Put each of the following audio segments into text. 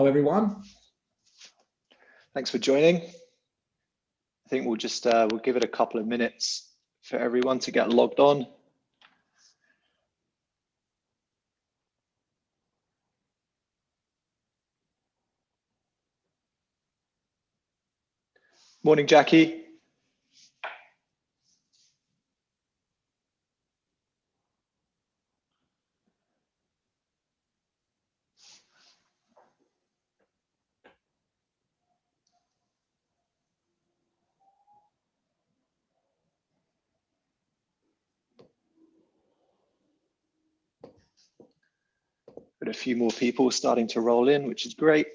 Hello, everyone. Thanks for joining. I think we'll just we'll give it a couple of minutes for everyone to get logged on. Morning, Jackie. Got a few more people starting to roll in, which is great.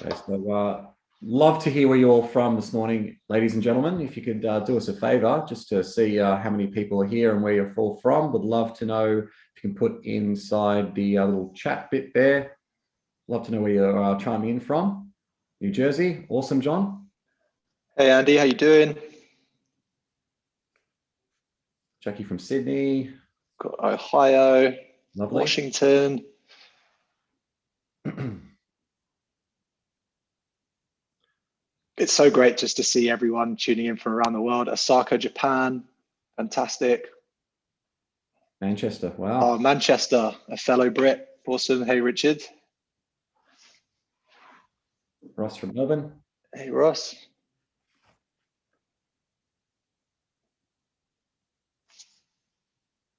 Okay, so love to hear where you're all from this morning, ladies and gentlemen. If you could do us a favor, just to see how many people are here and where you're all from. Would love to know if you can put inside the little chat bit there. Love to know where you're chiming in from. New Jersey, awesome, John. Hey, Andy, how you doing? Jackie from Sydney. Got Ohio, Lovely. Washington. It's so great just to see everyone tuning in from around the world. Osaka, Japan, fantastic. Manchester, wow. Oh, Manchester, a fellow Brit, awesome. Hey, Richard. Ross from Melbourne. Hey, Ross.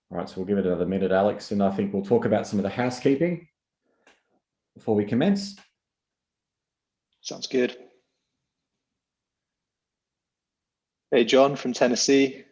All right, so we'll give it another minute, Alex, and I think we'll talk about some of the housekeeping before we commence. Sounds good. Hey, John from Tennessee.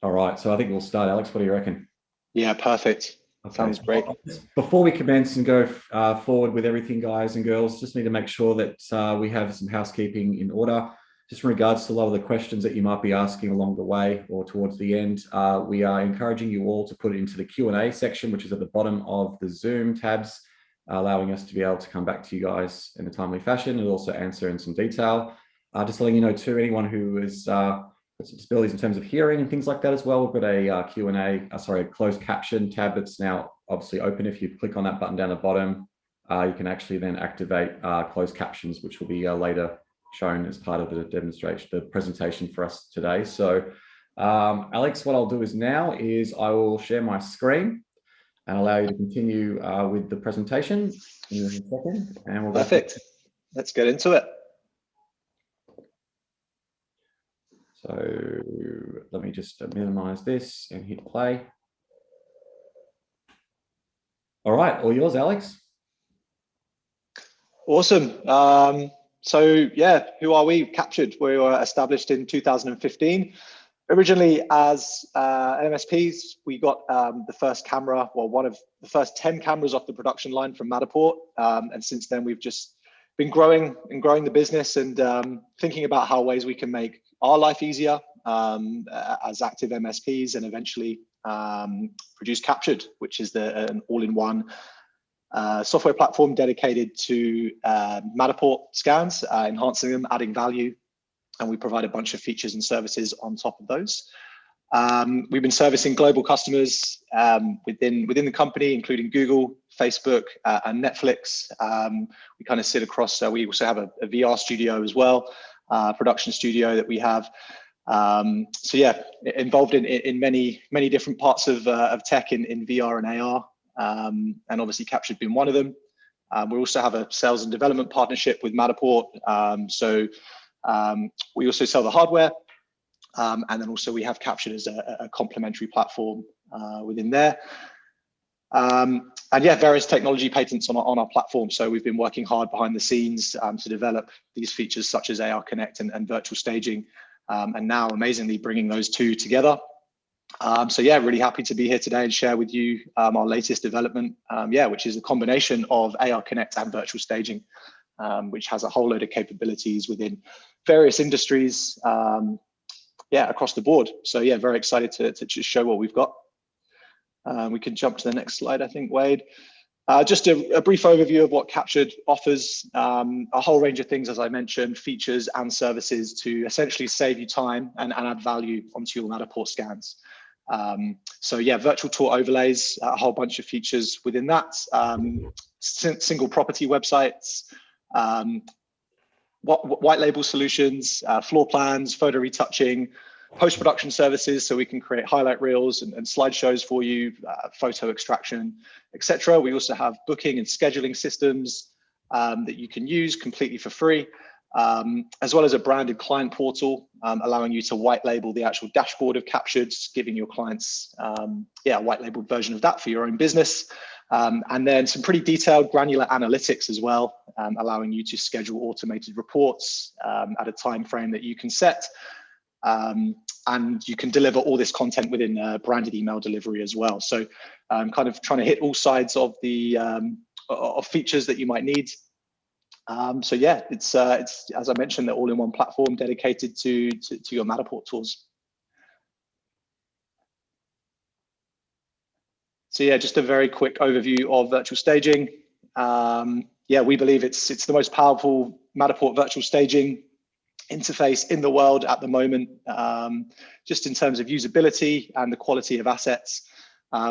All right, so I think we'll start. Alex, what do you reckon? Yeah, perfect. Okay. Sounds great. Before we commence and go forward with everything, guys and girls, just need to make sure that we have some housekeeping in order. Just in regards to a lot of the questions that you might be asking along the way or towards the end, we are encouraging you all to put it into the Q&A section, which is at the bottom of the Zoom tabs, allowing us to be able to come back to you guys in a timely fashion and also answer in some detail. Just letting you know too, anyone who is disabilities in terms of hearing and things like that as well. We've got a a closed caption tab that's now obviously open. If you click on that button down the bottom, you can actually then activate closed captions, which will be later shown as part of the demonstration, the presentation for us today. So Alex, what I'll do now is I will share my screen and allow you to continue with the presentation in a second. And we'll Perfect. Let's get into it. So let me just minimize this and hit play. All right, all yours, Alex. Awesome. So yeah, who are we? Captured. We were established in 2015. Originally as MSPs, we got the first camera, well, one of the first 10 cameras off the production line from Matterport. And since then, we've just been growing the business and thinking about how ways we can make our life easier as active MSPs and eventually produce Captured, which is an all-in-one software platform dedicated to Matterport scans, enhancing them, adding value, and we provide a bunch of features and services on top of those. We've been servicing global customers within the company, including Google, Facebook, and Netflix. We kind of sit across, we also have a VR studio as well, production studio that we have. So yeah, involved in many different parts of tech in VR and AR, and obviously Captured being one of them. We also have a sales and development partnership with Matterport. So we also sell the hardware, and then also we have Captured as a complementary platform within there. And yeah, various technology patents on our platform. So we've been working hard behind the scenes to develop these features such as ARConnect and virtual staging, and now amazingly bringing those two together. So yeah, really happy to be here today and share with you our latest development, which is a combination of ARConnect and virtual staging, which has a whole load of capabilities within various industries, across the board. So yeah, very excited to just show what we've got. We can jump to the next slide, I think, Wade. Just a brief overview of what Captured offers, a whole range of things, as I mentioned, features and services to essentially save you time and add value onto your Matterport scans. So yeah, virtual tour overlays, a whole bunch of features within that, single property websites, white label solutions, floor plans, photo retouching, post-production services, so we can create highlight reels and slideshows for you, photo extraction, etc. We also have booking and scheduling systems that you can use completely for free, as well as a branded client portal, allowing you to white label the actual dashboard of Captured, giving your clients a white labeled version of that for your own business. And then some pretty detailed granular analytics as well, allowing you to schedule automated reports at a time frame that you can set. And you can deliver all this content within branded email delivery as well. So kind of trying to hit all sides of the of features that you might need. So yeah, it's as I mentioned, the all-in-one platform dedicated to your Matterport tours. So yeah, just a very quick overview of virtual staging. Yeah, we believe it's the most powerful Matterport virtual staging interface in the world at the moment, just in terms of usability and the quality of assets,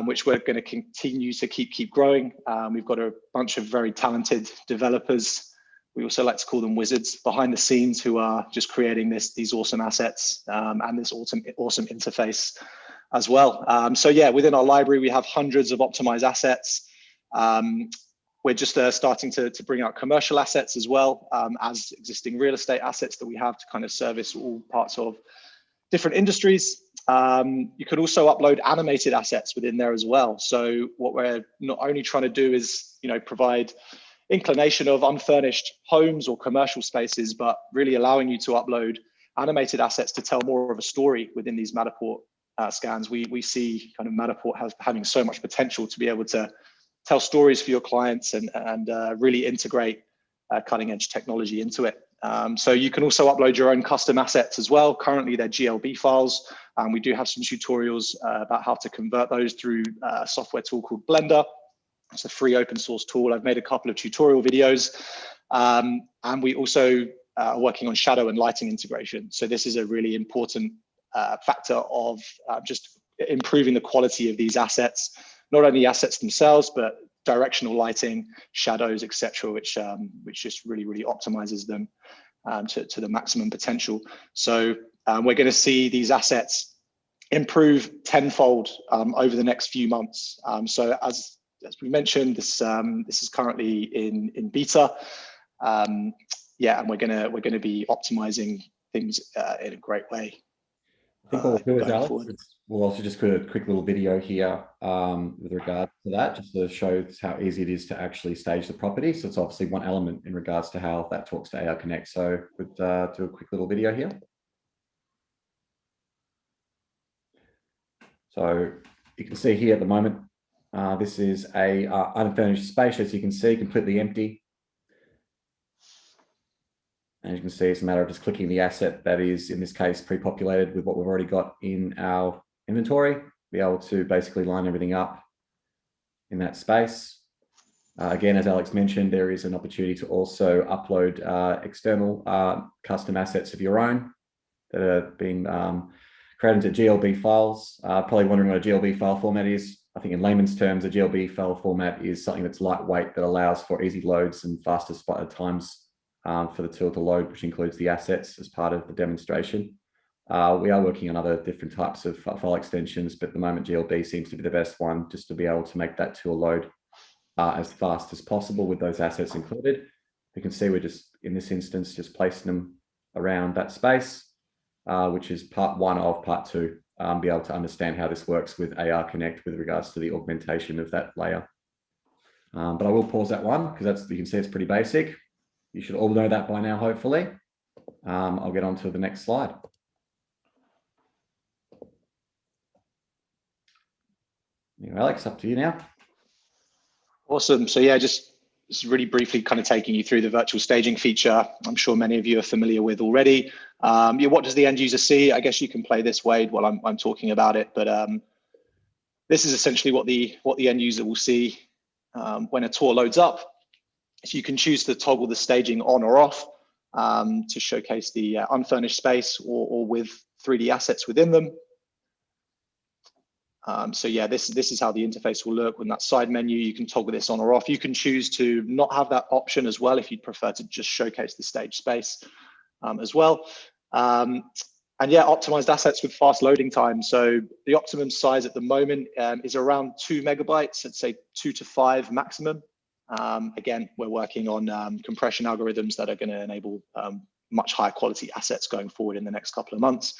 which we're going to continue to keep growing. We've got a bunch of very talented developers. We also like to call them wizards behind the scenes, who are just creating these awesome assets and this awesome interface as well. So yeah, within our library, we have hundreds of optimized assets. We're just starting to bring out commercial assets as well, as existing real estate assets that we have to kind of service all parts of different industries. You could also upload animated assets within there as well. So what we're not only trying to do is, provide inclination of unfurnished homes or commercial spaces, but really allowing you to upload animated assets to tell more of a story within these Matterport scans. We see kind of Matterport having so much potential to be able to tell stories for your clients and really integrate cutting edge technology into it. So you can also upload your own custom assets as well. Currently they're GLB files. We do have some tutorials about how to convert those through a software tool called Blender. It's a free open source tool. I've made a couple of tutorial videos. And we also are working on shadow and lighting integration. So this is a really important factor of just improving the quality of these assets. Not only assets themselves, but directional lighting, shadows, etc., which just really optimizes them to the maximum potential. So we're going to see these assets improve tenfold over the next few months. So as we mentioned, this is currently in beta. Yeah, and we're gonna be optimizing things in a great way. I think what we'll do is, Alex, we'll also just put a quick little video here with regard to that, just to show how easy it is to actually stage the property. So it's obviously one element in regards to how that talks to ARConnect. So we'll do a quick little video here. So you can see here at the moment, this is a unfurnished space, as you can see, completely empty. And you can see it's a matter of just clicking the asset that is, in this case, pre-populated with what we've already got in our inventory, be able to basically line everything up in that space. Again, as Alex mentioned, there is an opportunity to also upload external custom assets of your own that are being created into GLB files. Probably wondering what a GLB file format is. I think in layman's terms, a GLB file format is something that's lightweight, that allows for easy loads and faster times for the tool to load, which includes the assets as part of the demonstration. We are working on other different types of file extensions, but at the moment GLB seems to be the best one, just to be able to make that tool load as fast as possible with those assets included. You can see we're just, in this instance, just placing them around that space, which is part one of part two. Be able to understand how this works with ARConnect with regards to the augmentation of that layer. But I will pause that one because you can see it's pretty basic. You should all know that by now, hopefully. I'll get on to the next slide. Alex, up to you now. Awesome. So yeah, just really briefly kind of taking you through the virtual staging feature. I'm sure many of you are familiar with already. Yeah, what does the end user see? I guess you can play this, Wade, while I'm talking about it. But this is essentially what the end user will see when a tour loads up. So you can choose to toggle the staging on or off to showcase the unfurnished space or with 3D assets within them. So yeah, this is how the interface will look. When that side menu, you can toggle this on or off. You can choose to not have that option as well if you'd prefer to just showcase the stage space as well. And yeah, optimized assets with fast loading time. So the optimum size at the moment is around 2 megabytes, I'd say 2 to 5 maximum. Again, we're working on compression algorithms that are going to enable much higher quality assets going forward in the next couple of months.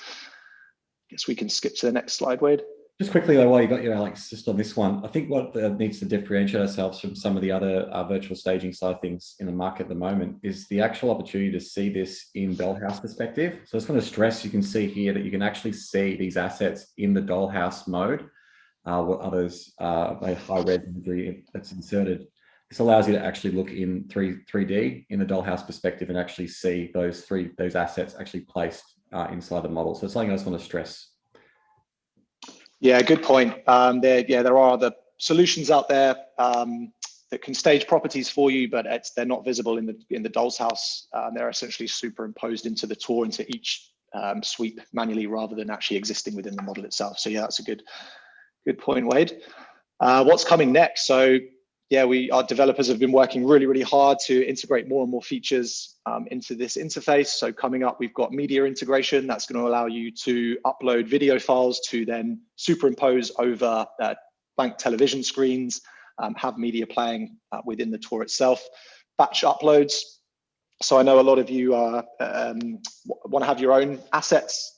Guess we can skip to the next slide, Wade. Just quickly though, while you got Alex, just on this one, I think what needs to differentiate ourselves from some of the other virtual staging side of things in the market at the moment is the actual opportunity to see this in dollhouse perspective. So I just want to stress, you can see here that you can actually see these assets in the dollhouse mode, what others a high res imagery that's inserted. This allows you to actually look in 3D in the dollhouse perspective and actually see those assets actually placed inside the model. So it's something I just want to stress. Yeah, good point. There are other solutions out there that can stage properties for you, but they're not visible in the doll's house. They're essentially superimposed into the tour, into each sweep manually, rather than actually existing within the model itself. So yeah, that's a good point, Wade. What's coming next? So yeah, our developers have been working really hard to integrate more and more features into this interface. So coming up, we've got media integration. That's going to allow you to upload video files to then superimpose over blank television screens, have media playing within the tour itself. Batch uploads. So I know a lot of you want to have your own assets,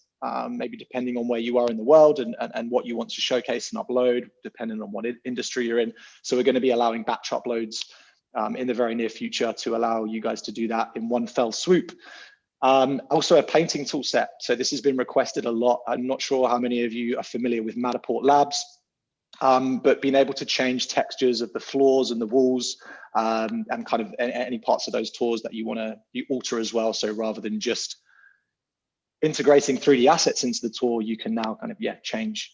maybe depending on where you are in the world and what you want to showcase and upload, depending on what industry you're in. So we're going to be allowing batch uploads in the very near future to allow you guys to do that in one fell swoop. Also a painting tool set. So this has been requested a lot. I'm not sure how many of you are familiar with Matterport Labs, but being able to change textures of the floors and the walls and kind of any parts of those tours that you want to alter as well. So rather than just integrating 3D assets into the tour, you can now kind of change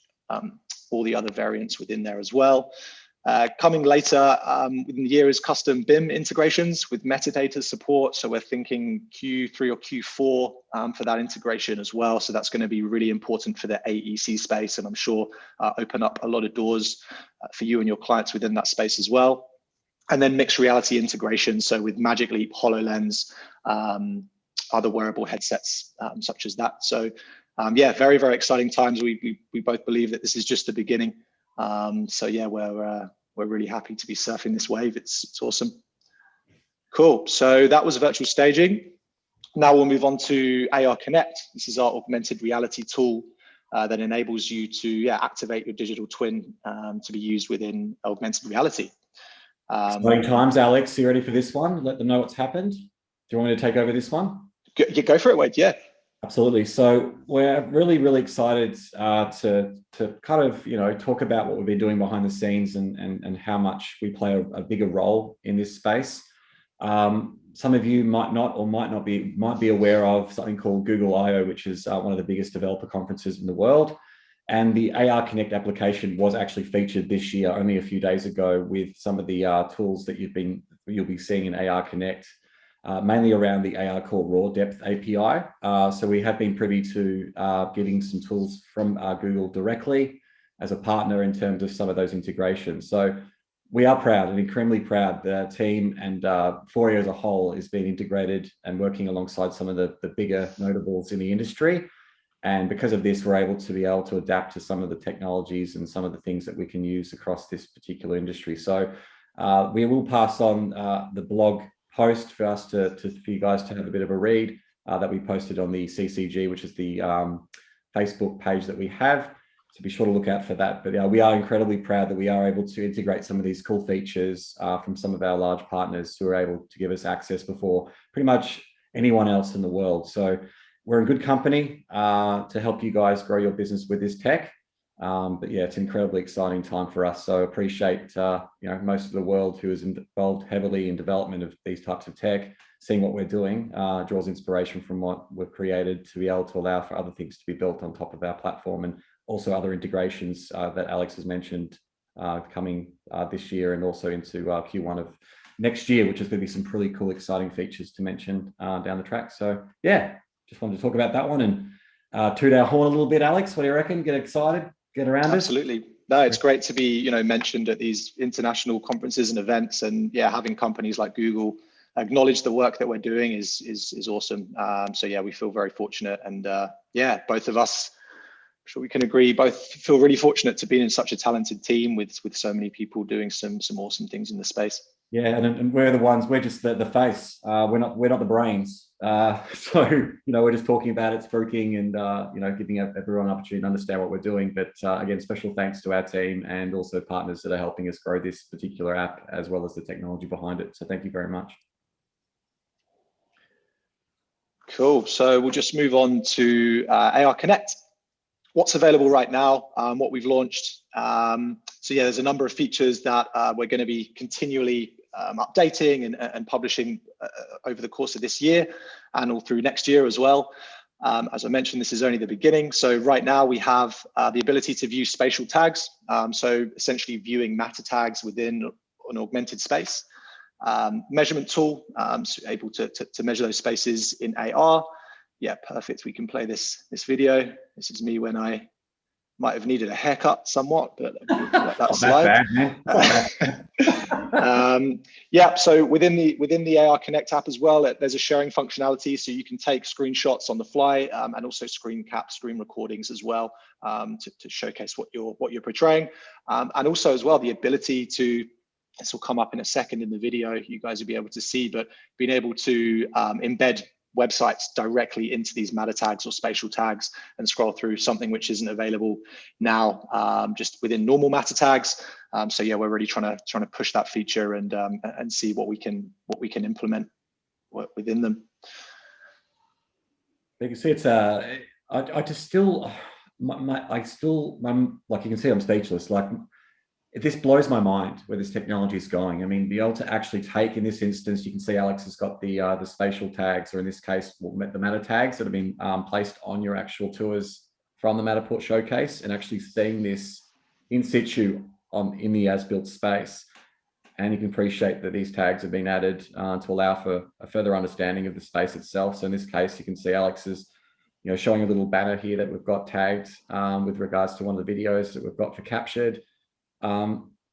all the other variants within there as well. Coming later within the year is custom BIM integrations with metadata support. So we're thinking Q3 or Q4 for that integration as well. So that's going to be really important for the AEC space, and I'm sure open up a lot of doors for you and your clients within that space as well. And then mixed reality integration. So with Magic Leap, HoloLens, other wearable headsets such as that. So yeah, very exciting times. We both believe that this is just the beginning. So yeah, we're really happy to be surfing this wave. It's awesome. Cool. So that was virtual staging. Now we'll move on to ARConnect. This is our augmented reality tool that enables you to activate your digital twin to be used within augmented reality. Exciting times, Alex. You ready for this one? Let them know what's happened. Do you want me to take over this one? Go for it, Wade. Yeah. Absolutely. So we're really excited to kind of talk about what we've been doing behind the scenes and how much we play a bigger role in this space. Some of you might be aware of something called Google I/O, which is one of the biggest developer conferences in the world. And the ARConnect application was actually featured this year, only a few days ago, with some of the tools that you'll be seeing in ARConnect. Mainly around the AR Core Raw Depth API. So we have been privy to getting some tools from Google directly as a partner in terms of some of those integrations. So we are proud and incredibly proud the team and Fourier as a whole is being integrated and working alongside some of the bigger notables in the industry. And because of this, we're able to adapt to some of the technologies and some of the things that we can use across this particular industry. So we will pass on the blog post for us for you guys to have a bit of a read that we posted on the CCG, which is the Facebook page that we have. So be sure to look out for that. But we are incredibly proud that we are able to integrate some of these cool features from some of our large partners who are able to give us access before pretty much anyone else in the world. So we're in good company to help you guys grow your business with this tech. But yeah, it's an incredibly exciting time for us. So appreciate most of the world who is involved heavily in development of these types of tech, seeing what we're doing, draws inspiration from what we've created to be able to allow for other things to be built on top of our platform. And also other integrations that Alex has mentioned coming this year and also into Q1 of next year, which is going to be some pretty cool, exciting features to mention down the track. So yeah, just wanted to talk about that one and toot our horn a little bit. Alex, what do you reckon? Get excited, get around it? Absolutely. No, it's great to be, mentioned at these international conferences and events, and yeah, having companies like Google acknowledge the work that we're doing is awesome. So yeah, we feel very fortunate, and yeah, both of us, I'm sure we can agree, both feel really fortunate to be in such a talented team with so many people doing some awesome things in the space. Yeah, and we're the ones. We're just the face. We're not the brains. So we're just talking about it, spruiking, and giving everyone an opportunity to understand what we're doing. But again, special thanks to our team and also partners that are helping us grow this particular app as well as the technology behind it. So thank you very much. Cool. So we'll just move on to ARConnect. What's available right now, what we've launched. So yeah, there's a number of features that we're going to be continually updating and publishing over the course of this year and all through next year as well. As I mentioned, this is only the beginning. So right now we have the ability to view spatial tags. So essentially viewing matter tags within an augmented space. Measurement tool, so able to measure those spaces in AR. Yeah, perfect. We can play this video. This is me when I might have needed a haircut somewhat, but let that slide. Yeah, so within the ARConnect app as well, there's a sharing functionality, so you can take screenshots on the fly and also screen recordings as well to showcase what you're portraying, and also as well the ability to. This will come up in a second in the video. You guys will be able to see, but being able to embed websites directly into these matter tags or spatial tags and scroll through something which isn't available now just within normal matter tags. So yeah, we're really trying to push that feature and see what we can implement within them. You can see it's I just still like you can see I'm speechless. Like this blows my mind where this technology is going. I mean, be able to actually take, in this instance, you can see Alex has got the spatial tags, or in this case, the matter tags that have been placed on your actual tours from the Matterport showcase, and actually seeing this in situ in the as-built space. And you can appreciate that these tags have been added to allow for a further understanding of the space itself. So in this case, you can see Alex's, showing a little banner here that we've got tagged with regards to one of the videos that we've got for Captured.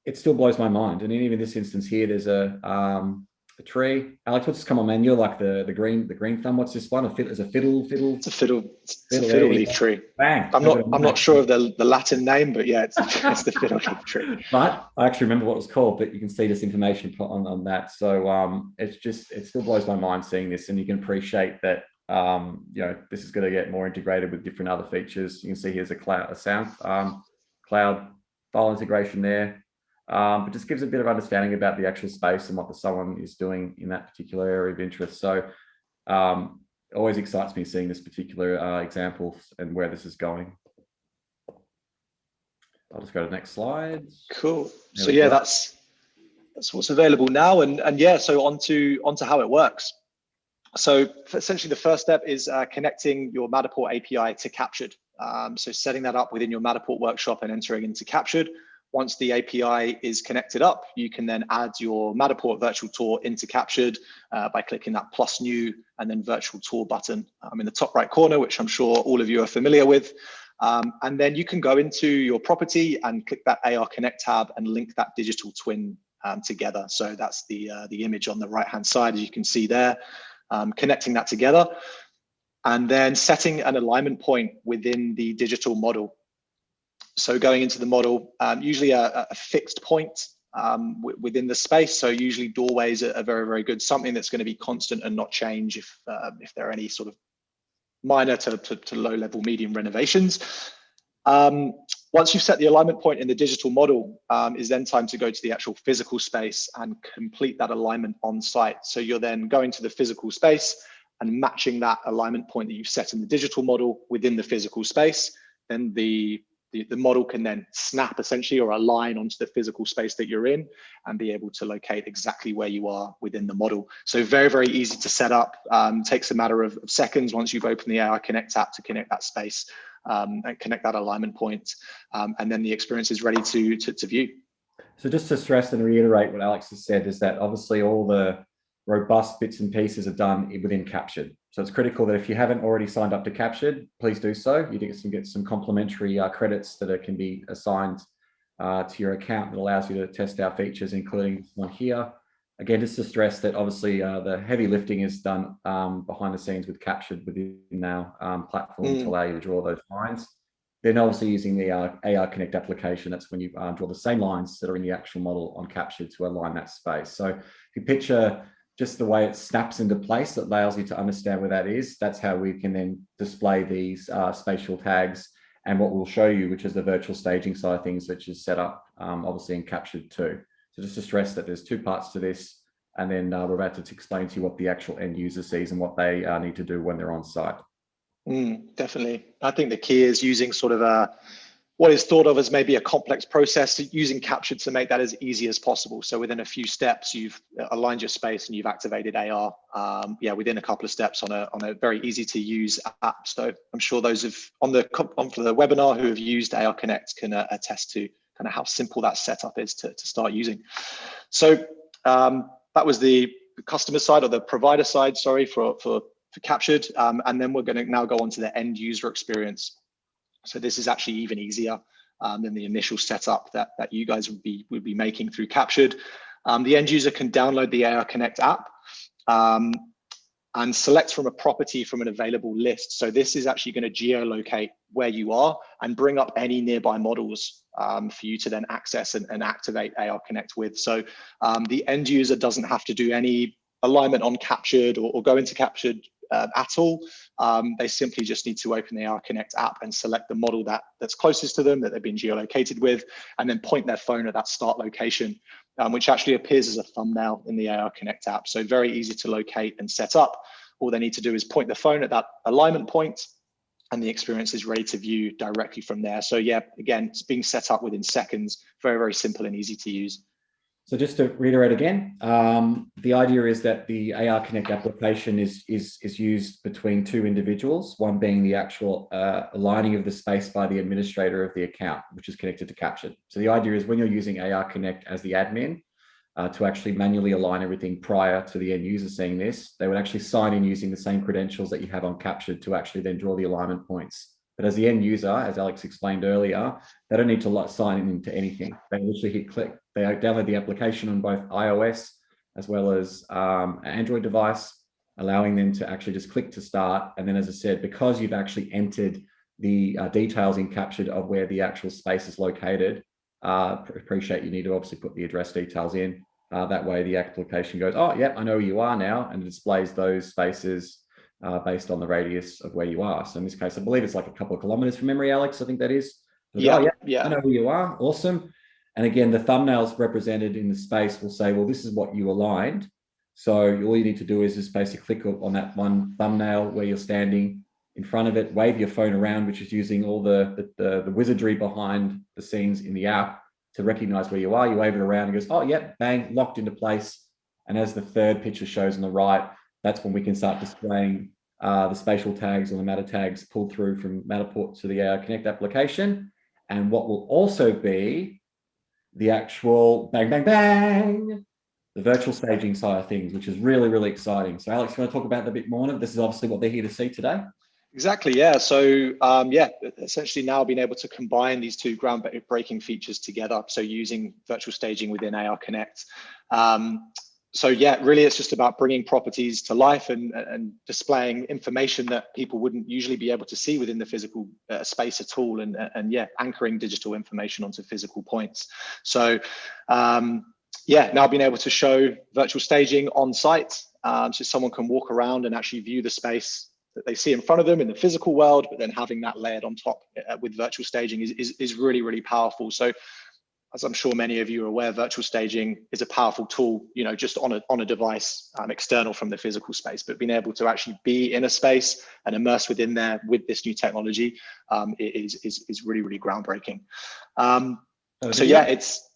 It still blows my mind. And even in this instance here, there's a tree. Alex, what's this? Come on, man. You're like the green thumb. What's this one? It's a fiddle. It's a fiddle leaf tree. Bang. I'm not sure of the Latin name, but yeah, it's the fiddle leaf tree. But I actually remember what it was called, but you can see this information on that. So it still blows my mind seeing this, and you can appreciate that this is going to get more integrated with different other features. You can see here's a sound cloud file integration there, but just gives a bit of understanding about the actual space and what someone is doing in that particular area of interest. So always excites me seeing this particular example and where this is going. I'll just go to the next slide. Cool. So yeah, that's what's available now, and yeah, so onto how it works. So essentially the first step is connecting your Matterport API to Captured. So setting that up within your Matterport workshop and entering into Captured. Once the API is connected up, you can then add your Matterport Virtual Tour into Captured by clicking that plus new and then Virtual Tour button in the top right corner, which I'm sure all of you are familiar with. And then you can go into your property and click that ARConnect tab and link that digital twin together. So that's the image on the right-hand side, as you can see there, connecting that together. And then setting an alignment point within the digital model. So going into the model, usually a fixed point within the space. So usually doorways are very, very good. Something that's going to be constant and not change if there are any sort of minor to low level medium renovations. Once you've set the alignment point in the digital model, is then time to go to the actual physical space and complete that alignment on site. So you're then going to the physical space and matching that alignment point that you've set in the digital model within the physical space. Then the model can then snap essentially or align onto the physical space that you're in and be able to locate exactly where you are within the model. So very, very easy to set up. Takes a matter of seconds once you've opened the ARConnect app to connect that space and connect that alignment point, and then the experience is ready to view. So just to stress and reiterate what Alex has said is that obviously all the robust bits and pieces are done within Captured. So it's critical that if you haven't already signed up to Captured, please do so. You get some complimentary credits that can be assigned to your account that allows you to test our features, including one here. Again, just to stress that obviously the heavy lifting is done behind the scenes with Captured within our platform to allow you to draw those lines. Then obviously using the ARConnect application, that's when you draw the same lines that are in the actual model on Captured to align that space. So if you picture just the way it snaps into place, that allows you to understand where that is. That's how we can then display these spatial tags and what we'll show you, which is the virtual staging side of things, which is set up obviously in Captured too. So just to stress that there's two parts to this, and then we're about to explain to you what the actual end user sees and what they need to do when they're on site. Definitely. I think the key is using sort of what is thought of as maybe a complex process, using Captured to make that as easy as possible. So within a few steps, you've aligned your space and you've activated AR. Within a couple of steps on a very easy to use app. So I'm sure those on the webinar who have used ARConnect can attest to kind of how simple that setup is to start using. So that was the customer side, or the provider side, sorry, for Captured, and then we're going to now go on to the end user experience. So this is actually even easier than the initial setup that you guys would be making through Captured. The end user can download the ARConnect app and select from a property from an available list. So this is actually going to geolocate where you are and bring up any nearby models for you to then access and activate ARConnect with. So the end user doesn't have to do any alignment on Captured or go into Captured at all. They simply just need to open the ARConnect app and select the model that's closest to them, that they've been geolocated with, and then point their phone at that start location, which actually appears as a thumbnail in the ARConnect app. So very easy to locate and set up. All they need to do is point the phone at that alignment point, and the experience is ready to view directly from there. So yeah, again, it's being set up within seconds. Very, very simple and easy to use. So just to reiterate again, the idea is that the ARConnect application is used between two individuals, one being the actual aligning of the space by the administrator of the account, which is connected to Captured. So the idea is when you're using ARConnect as the admin to actually manually align everything prior to the end user seeing this, they would actually sign in using the same credentials that you have on Captured to actually then draw the alignment points. But as the end user, as Alex explained earlier, they don't need to sign into anything. They literally hit click. They download the application on both iOS as well as an Android device, allowing them to actually just click to start. And then, as I said, because you've actually entered the details in Captured of where the actual space is located, appreciate you need to obviously put the address details in. That way the application goes, oh, yeah, I know where you are now, and it displays those spaces based on the radius of where you are. So in this case, I believe it's like a couple of kilometers from memory, Alex, I think that is. Yeah, oh, yeah, I know where you are. Awesome. And again, the thumbnails represented in the space will say, well, this is what you aligned. So all you need to do is just basically click on that one thumbnail where you're standing in front of it, wave your phone around, which is using all the wizardry behind the scenes in the app to recognize where you are. You wave it around and goes, oh, yeah, bang, locked into place. And as the third picture shows on the right, that's when we can start displaying the spatial tags or the matter tags pulled through from Matterport to the ARConnect application. And what will also be the actual bang, bang, bang, the virtual staging side of things, which is really, really exciting. So Alex, you want to talk about that a bit more? This is obviously what they're here to see today. Exactly, yeah. So essentially now being able to combine these two groundbreaking features together. So using virtual staging within ARConnect. So yeah, really it's just about bringing properties to life and displaying information that people wouldn't usually be able to see within the physical space at all, and yeah, anchoring digital information onto physical points. So now being able to show virtual staging on site, so someone can walk around and actually view the space that they see in front of them in the physical world, but then having that layered on top with virtual staging is really, really powerful. So as I'm sure many of you are aware, virtual staging is a powerful tool, just on a device external from the physical space, but being able to actually be in a space and immerse within there with this new technology is really, really groundbreaking. Let's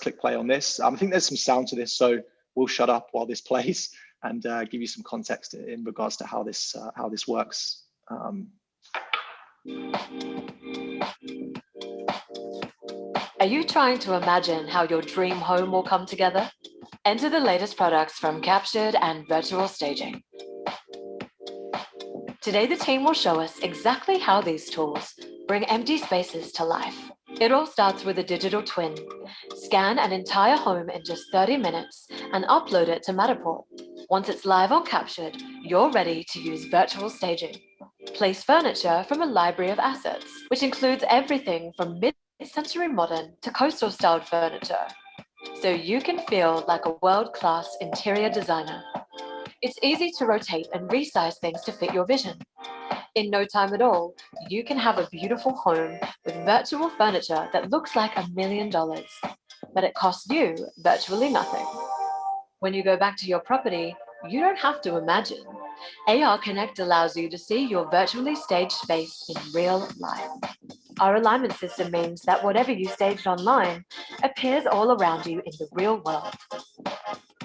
click play on this. I think there's some sound to this, so we'll shut up while this plays and give you some context in regards to how this works. Are you trying to imagine how your dream home will come together? Enter the latest products from Captured and Virtual Staging. Today, the team will show us exactly how these tools bring empty spaces to life. It all starts with a digital twin. Scan an entire home in just 30 minutes and upload it to Matterport. Once it's live on Captured, you're ready to use virtual staging. Place furniture from a library of assets, which includes everything from mid-century modern to coastal-styled furniture, so you can feel like a world-class interior designer. It's easy to rotate and resize things to fit your vision. In no time at all, you can have a beautiful home with virtual furniture that looks like $1 million, but it costs you virtually nothing. When you go back to your property, you don't have to imagine. ARConnect allows you to see your virtually staged space in real life. Our alignment system means that whatever you staged online appears all around you in the real world.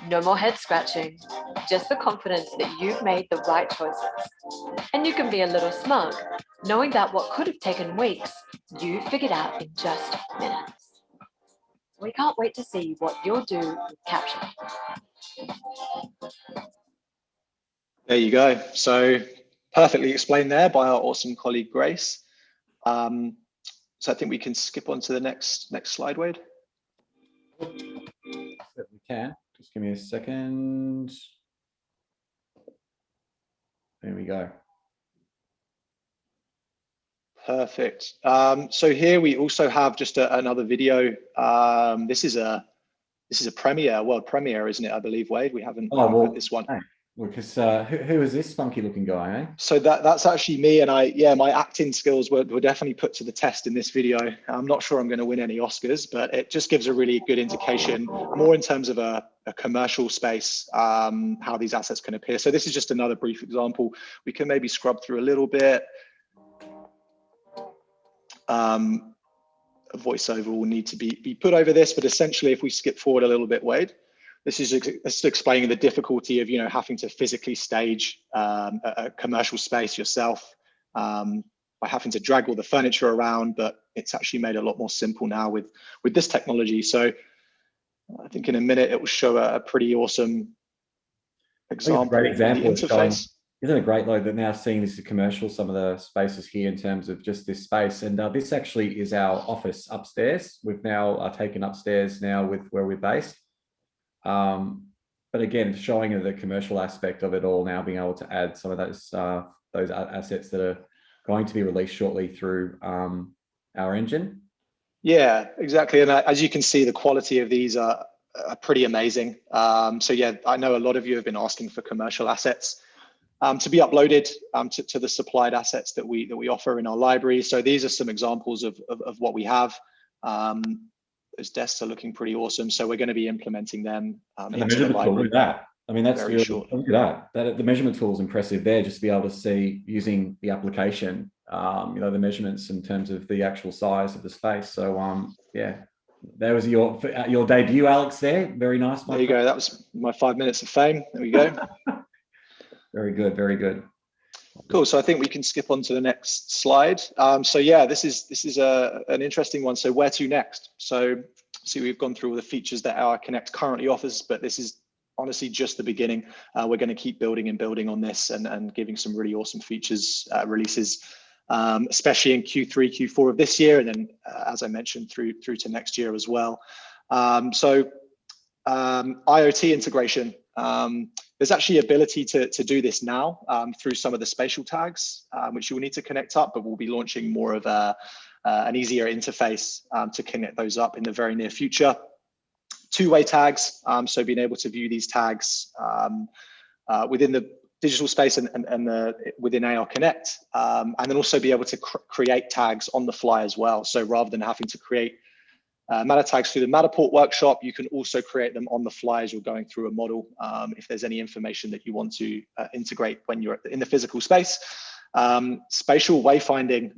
No more head scratching, just the confidence that you've made the right choices. And you can be a little smug, knowing that what could have taken weeks, you figured out in just minutes. We can't wait to see what you'll do with Capture. There you go. So perfectly explained there by our awesome colleague, Grace. So I think we can skip on to the next slide, Wade. We can. Just give me a second. There we go. Perfect. So here we also have just another video. This is a premiere, world premiere, isn't it? I believe, Wade. We haven't put this one. Hey, because who is this funky looking guy? Eh? So that's actually me, and my acting skills were definitely put to the test in this video. I'm not sure I'm going to win any Oscars, but it just gives a really good indication, more in terms of a commercial space, how these assets can appear. So this is just another brief example. We can maybe scrub through a little bit. A voiceover will need to be put over this, but essentially, if we skip forward a little bit, Wade, this is explaining the difficulty of having to physically stage a commercial space yourself by having to drag all the furniture around, but it's actually made a lot more simple now with this technology. So I think in a minute it will show a pretty awesome example. Great example of the interface. Isn't it great though that now seeing this commercial, some of the spaces here in terms of just this space, and this actually is our office upstairs. We've now taken upstairs now with where we're based. But again, it's showing the commercial aspect of it all now, being able to add some of those assets that are going to be released shortly through our engine. Yeah, exactly. And as you can see, the quality of these are pretty amazing. So yeah, I know a lot of you have been asking for commercial assets to be uploaded to the supplied assets that we offer in our library. So these are some examples of what we have. Those desks are looking pretty awesome. So we're going to be implementing them into the library. Look at that. I mean, that's very really short. Look at that. The measurement tool is impressive there, just to be able to see using the application, the measurements in terms of the actual size of the space. So yeah, that was your debut, Alex, there. Very nice. There you go. That was my 5 minutes of fame. There we go. Very good. Very good. Cool. So I think we can skip on to the next slide. So yeah, this is an interesting one. So where to next? So see, we've gone through all the features that ARConnect currently offers, but this is honestly just the beginning. We're going to keep building and building on this and giving some really awesome features releases, especially in Q3, Q4 of this year, and then as I mentioned, through to next year as well. So IoT integration. There's actually ability to do this now through some of the spatial tags, which you will need to connect up, but we'll be launching more of an easier interface to connect those up in the very near future. Two-way tags, so being able to view these tags within the digital space and within ARConnect, and then also be able to create tags on the fly as well. So rather than having to create Matter tags through the Matterport workshop, you can also create them on the fly as you're going through a model. If there's any information that you want to integrate when you're in the physical space. Spatial wayfinding,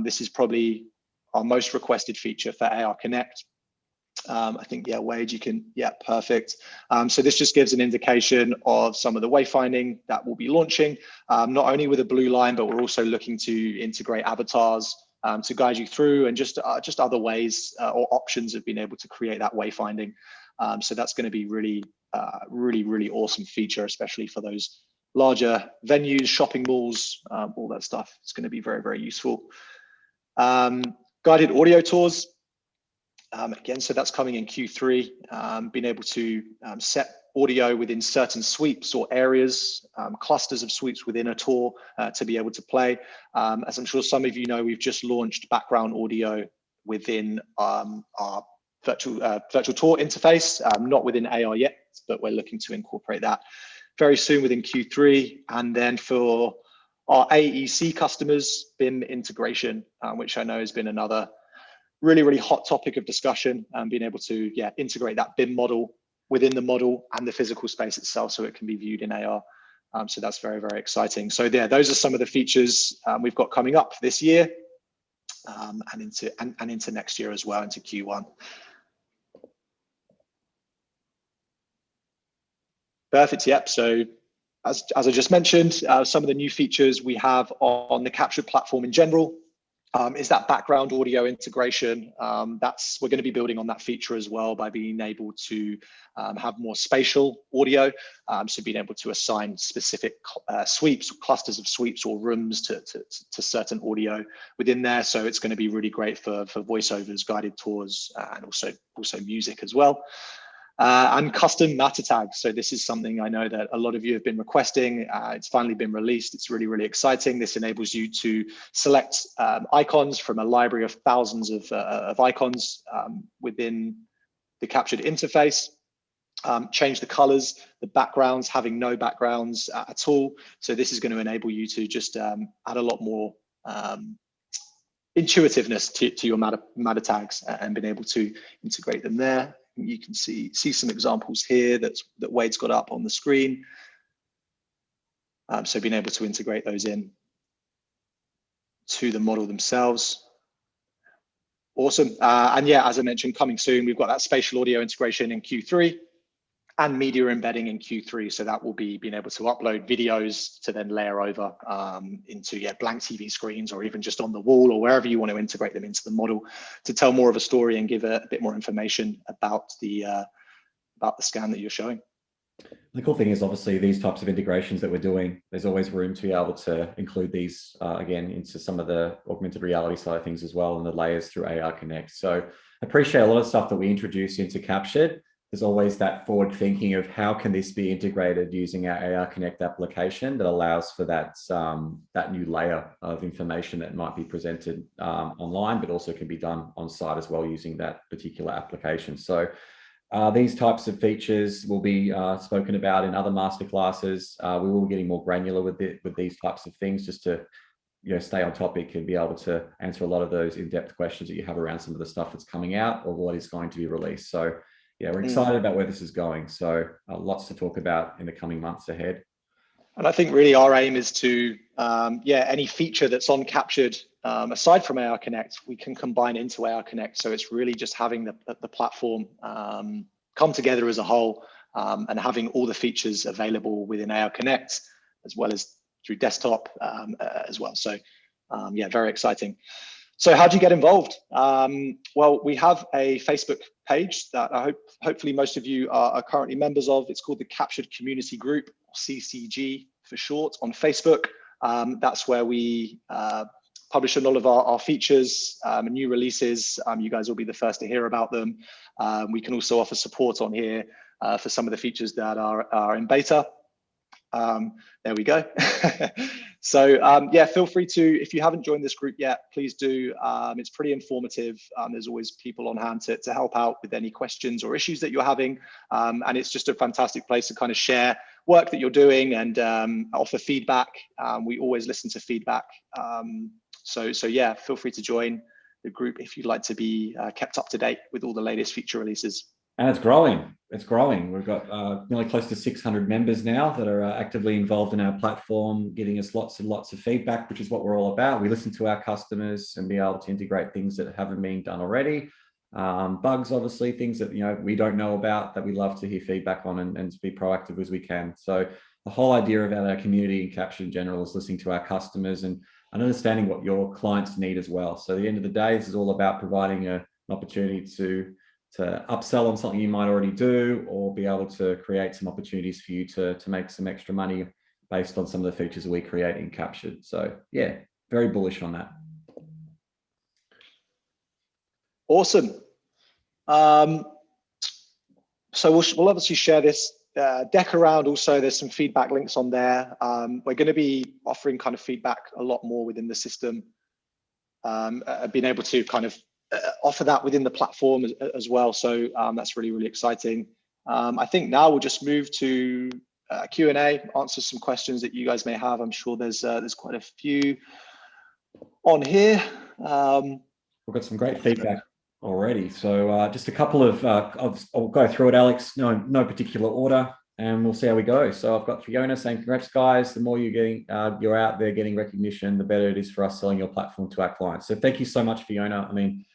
this is probably our most requested feature for ARConnect. I think, yeah, Wade, you can, yeah, perfect. So this just gives an indication of some of the wayfinding that we'll be launching, not only with a blue line, but we're also looking to integrate avatars to guide you through, and just other ways or options of being able to create that wayfinding. So that's going to be really, really awesome feature, especially for those larger venues, shopping malls, all that stuff. It's going to be very useful. Guided audio tours. Again, so that's coming in Q3, being able to set audio within certain sweeps or areas, clusters of sweeps within a tour to be able to play. As I'm sure some of you know, we've just launched background audio within our virtual tour interface, not within AR yet, but we're looking to incorporate that very soon within Q3. And then for our AEC customers, BIM integration, which I know has been another really hot topic of discussion, being able to integrate that BIM model within the model and the physical space itself, so it can be viewed in AR. So that's very exciting. So yeah, those are some of the features we've got coming up this year, and into next year as well, into Q1. Perfect. Yep. So as I just mentioned, some of the new features we have on the Captured platform in general. Is that background audio integration. We're going to be building on that feature as well by being able to have more spatial audio, so being able to assign specific sweeps, clusters of sweeps or rooms to certain audio within there. So it's going to be really great for voiceovers, guided tours, and also music as well. And custom matter tags. So this is something I know that a lot of you have been requesting. It's finally been released. It's really exciting. This enables you to select icons from a library of thousands of icons within the Captured interface. Change the colors, the backgrounds, having no backgrounds at all. So this is going to enable you to just add a lot more intuitiveness to your matter tags and being able to integrate them there. You can see some examples here that Wade's got up on the screen. So being able to integrate those in to the model themselves. Awesome. And yeah, as I mentioned, coming soon, we've got that spatial audio integration in Q3 and media embedding in Q3. So that will be being able to upload videos to then layer over into blank TV screens, or even just on the wall, or wherever you want to integrate them into the model to tell more of a story and give a bit more information about the scan that you're showing. The cool thing is, obviously, these types of integrations that we're doing, there's always room to be able to include these again into some of the augmented reality side of things as well, and the layers through ARConnect. So I appreciate a lot of stuff that we introduce into Captured. There's always that forward thinking of how can this be integrated using our ARConnect application that allows for that new layer of information that might be presented online, but also can be done on site as well using that particular application. So these types of features will be spoken about in other masterclasses. We will be getting more granular with these types of things, just to stay on topic and be able to answer a lot of those in-depth questions that you have around some of the stuff that's coming out or what is going to be released. So yeah, we're excited about where this is going. So lots to talk about in the coming months ahead. And I think really our aim is to, any feature that's on Captured, aside from ARConnect, we can combine into ARConnect. So it's really just having the platform come together as a whole, and having all the features available within ARConnect, as well as through desktop as well. So very exciting. So how do you get involved? Well, we have a Facebook page that hopefully most of you are currently members of. It's called the Captured Community Group, or CCG for short, on Facebook. That's where we publish a lot of our features and new releases. You guys will be the first to hear about them. We can also offer support on here for some of the features that are in beta. There we go. So feel free to, if you haven't joined this group yet, please do. It's pretty informative. There's always people on hand to help out with any questions or issues that you're having. And it's just a fantastic place to kind of share work that you're doing and offer feedback. We always listen to feedback. So yeah, feel free to join the group if you'd like to be kept up to date with all the latest feature releases. And it's growing. It's growing. We've got nearly close to 600 members now that are actively involved in our platform, giving us lots and lots of feedback, which is what we're all about. We listen to our customers and be able to integrate things that haven't been done already, bugs, obviously, things that we don't know about that we love to hear feedback on and to be proactive as we can. So the whole idea about our community and Capture in general is listening to our customers and understanding what your clients need as well. So at the end of the day, this is all about providing an opportunity to upsell on something you might already do, or be able to create some opportunities for you to make some extra money based on some of the features that we create in Captured. So yeah, very bullish on that. Awesome. So we'll obviously share this deck around. Also, there's some feedback links on there. We're going to be offering kind of feedback a lot more within the system, being able to kind of offer that within the platform as well. So that's really, really exciting. I think now we'll just move to Q&A, answer some questions that you guys may have. I'm sure there's quite a few on here. We've got some great feedback already. So just a couple of, I'll go through it, Alex, no particular order, and we'll see how we go. So I've got Fiona saying, congrats guys, the more you're getting, you're out there getting recognition, the better it is for us selling your platform to our clients. So thank you so much, Fiona. I mean,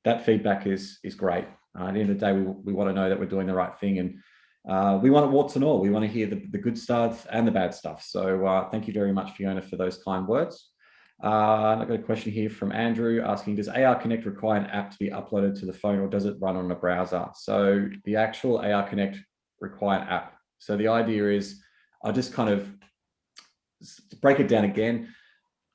that feedback is great. At the end of the day, we want to know that we're doing the right thing, and we want warts and all. We want to hear the good stuff and the bad stuff. So thank you very much, Fiona, for those kind words. I've got a question here from Andrew asking, does ARConnect require an app to be uploaded to the phone, or does it run on a browser? So the actual ARConnect require an app. So the idea is, I'll just kind of break it down again.